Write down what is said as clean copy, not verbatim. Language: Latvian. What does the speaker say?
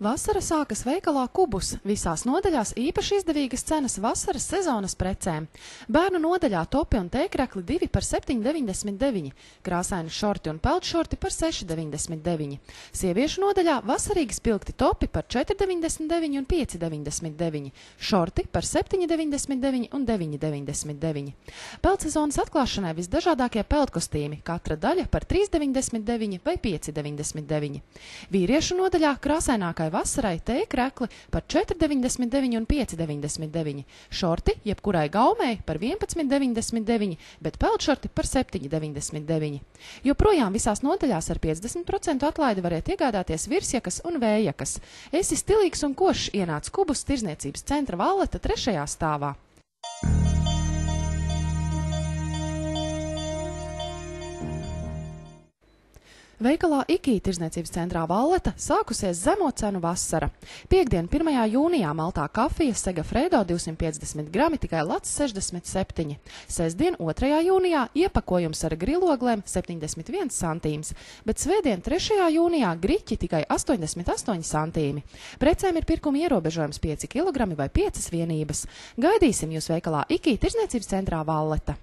Vasara sākas veikalā Kubus. Visās nodaļās īpaši izdevīgas cenas vasaras sezonas precēm. Bērnu nodaļā topi un tēkrekli 2 par 7,99, krāsaini šorti un peldšorti par 6,99. Sieviešu nodaļā vasarīgi spilgti topi par 4,99 un 5,99, šorti par 7,99 un 9,99. Peldsezonas atklāšanai visdažādākie peldkostīmi, katra daļa par 3,99 vai 5,99. Vīriešu nodaļā krāsainākai vasarai tēkrekli par 4,99 un 5,99, šorti jebkurai gaumei par 11,99, bet peldšorti par 7,99. Joprojām visās nodaļās ar 50% atlaidi variet iegādāties virsjakas un vējjakas. Esi stilīgs un košs, ienāc Kubus tirzniecības centra Valleta 3. stāvā. Veikalā IKI tirzniecības centrā Valleta sākusies zemo cenu vasara. Piektdien 1. jūnijā maltā kafija Sega Fredo 250 grami tikai lats 67. Sestdien 2. jūnijā iepakojums ar griloglēm 71 santīms, bet svētdien 3. jūnijā griķi tikai 88 santīmi. Precēm ir pirkuma ierobežojums 5 kg vai 5 vienības. Gaidīsim jūs veikalā IKI tirzniecības centrā Valleta.